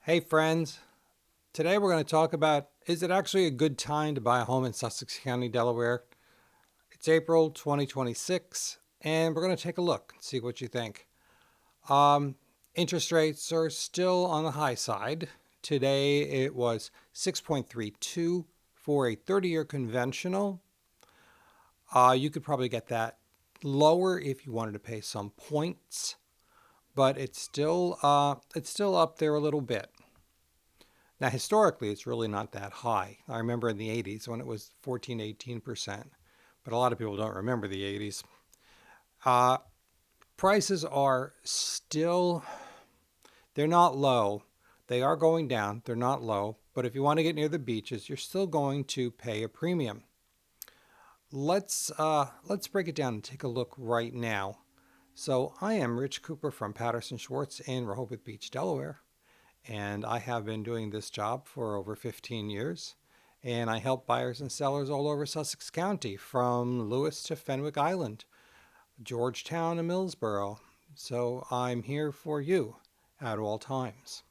Hey friends, today we're going to talk about, is it actually a good time to buy a home in Sussex County, Delaware? It's April 2026 and we're going to take a look and see what you think. Um, Interest rates are still on the high side. Today it was 6.32 for a 30-year conventional. You could probably get that lower if you wanted to pay some points, but it's still up there a little bit. Now, historically, it's really not that high. I remember in the 80s when it was 14, 18%, but a lot of people don't remember the 80s. Uh, Prices are still, they're not low. They are going down. They're not low. But if you want to get near the beaches, you're still going to pay a premium. Let's break it down and take a look right now. So I am Rich Cooper from Patterson Schwartz in Rehoboth Beach, Delaware. And I have been doing this job for over 15 years. And I help buyers and sellers all over Sussex County, from Lewes to Fenwick Island, Georgetown and Millsboro. So I'm here for you at all times.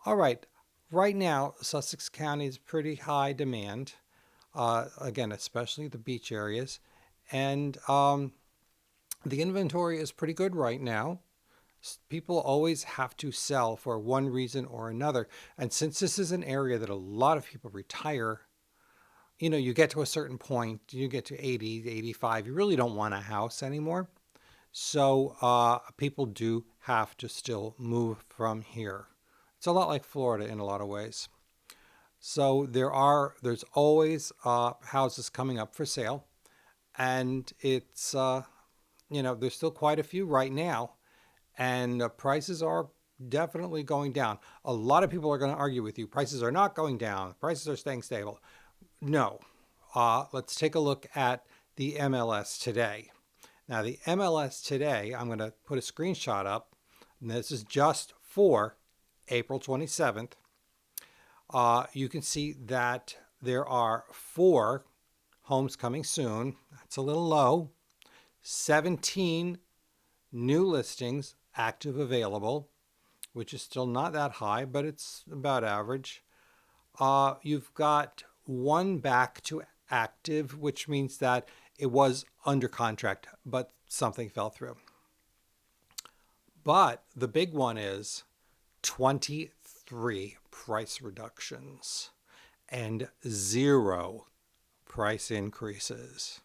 All right, right now, Sussex County is pretty high demand. Again, especially the beach areas. And the inventory is pretty good right now. People always have to sell for one reason or another. And since this is an area that a lot of people retire, you get to a certain point, you get to 80, 85, you really don't want a house anymore. So people do have to still move from here. It's a lot like Florida in a lot of ways. So there's always houses coming up for sale, and there's still quite a few right now, and prices are definitely going down. A lot of people are going to argue with you. Prices are not going down. Prices are staying stable. No. Let's take a look at the MLS today. Now, the MLS today, I'm going to put a screenshot up, and this is just for April 27th. You can see that there are 4 homes coming soon. That's a little low. 17 new listings active available, which is still not that high, but it's about average. You've got 1 back to active, which means that it was under contract, but something fell through. But the big one is 23 price reductions and 0 price increases.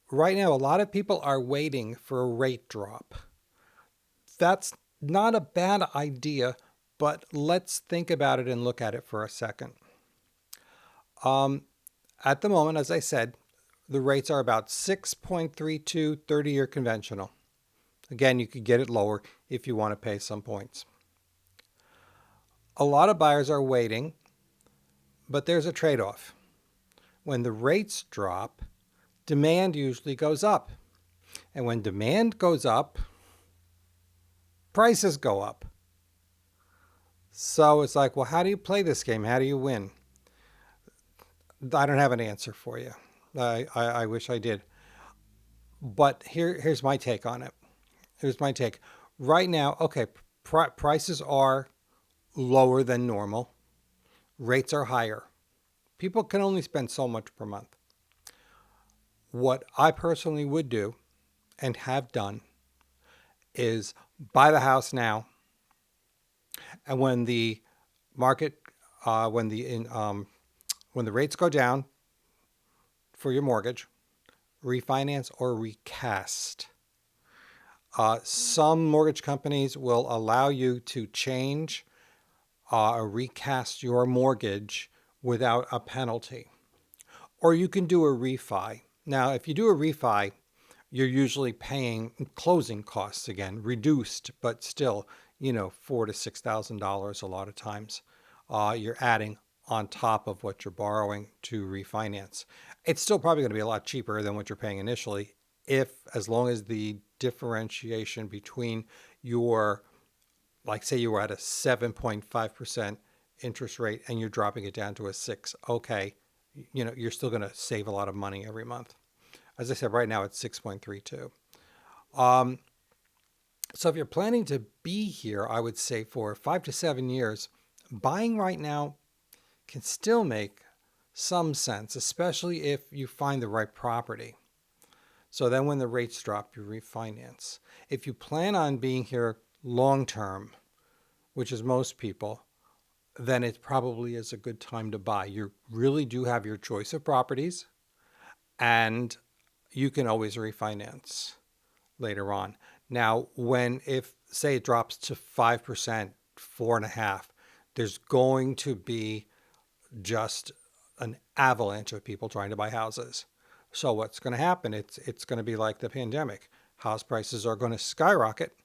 Right now, a lot of people are waiting for a rate drop. That's not a bad idea, but let's think about it and look at it for a second. At the moment, as I said, the rates are about 6.32 30-year conventional. Again, you could get it lower if you want to pay some points. A lot of buyers are waiting, but there's a trade-off. When the rates drop, demand usually goes up. And when demand goes up, prices go up. So it's like, well, how do you play this game? How do you win? I don't have an answer for you. I wish I did. But here's my take on it. Here's my take. Right now, okay, prices are lower than normal. Rates are higher. People can only spend so much per month. What I personally would do and have done is buy the house now. And when the market, when the rates go down for your mortgage, refinance or recast. Some mortgage companies will allow you to change or recast your mortgage without a penalty. Or you can do a refi. Now, if you do a refi, you're usually paying closing costs again, reduced, but still, $4,000 to $6,000 a lot of times. You're adding on top of what you're borrowing to refinance. It's still probably going to be a lot cheaper than what you're paying initially, as long as the differentiation between your, like say you were at a 7.5% interest rate and you're dropping it down to a 6, okay, you're still going to save a lot of money every month. As I said, right now it's 6.32. So if you're planning to be here, I would say for 5 to 7 years, buying right now can still make some sense, especially if you find the right property. So then when the rates drop, you refinance. If you plan on being here long term, which is most people, then it probably is a good time to buy. You really do have your choice of properties, and you can always refinance later on. Now, if say it drops to 5%, 4.5%, there's going to be just an avalanche of people trying to buy houses. So what's going to happen? It's going to be like the pandemic. House prices are going to skyrocket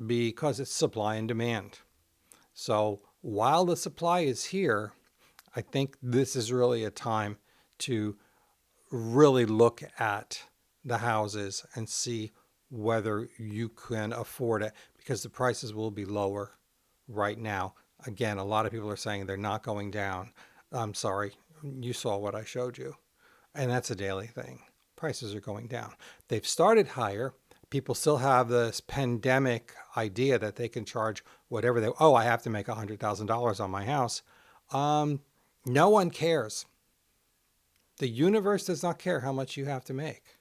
because it's supply and demand. So while the supply is here, I think this is really a time to really look at the houses and see whether you can afford it, because the prices will be lower right now. Again, a lot of people are saying they're not going down. I'm sorry, you saw what I showed you. And that's a daily thing. Prices are going down. They've started higher. People still have this pandemic idea that they can charge whatever I have to make $100,000 on my house. Um, no one cares. The universe does not care how much you have to make.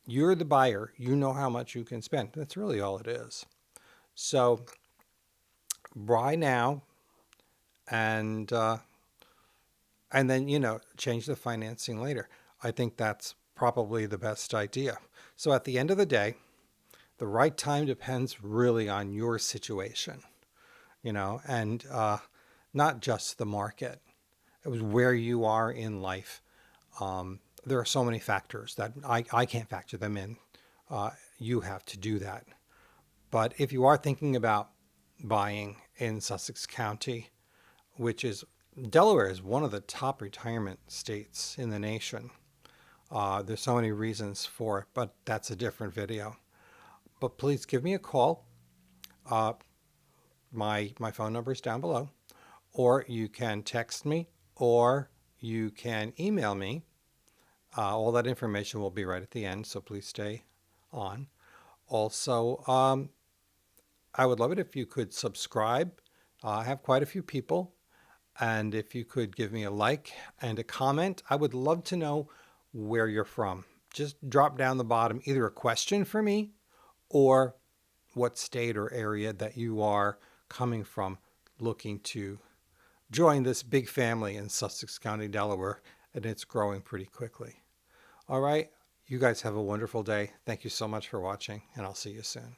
You're the buyer. You know how much you can spend. That's really all it is. So buy now, and then change the financing later. I think that's probably the best idea. So at the end of the day, the right time depends really on your situation, and not just the market. It was where you are in life. There are so many factors that I can't factor them in. You have to do that. But if you are thinking about buying in Sussex County, which is Delaware is one of the top retirement states in the nation. There's so many reasons for it, but that's a different video. But please give me a call. Uh, my phone number is down below, or you can text me, or you can email me. All that information will be right at the end, so please stay on. Also, I would love it if you could subscribe. I have quite a few people. And if you could give me a like and a comment, I would love to know where you're from. Just drop down the bottom either a question for me or what state or area that you are coming from, looking to join this big family in Sussex County, Delaware, and it's growing pretty quickly. All right, you guys have a wonderful day. Thank you so much for watching, and I'll see you soon.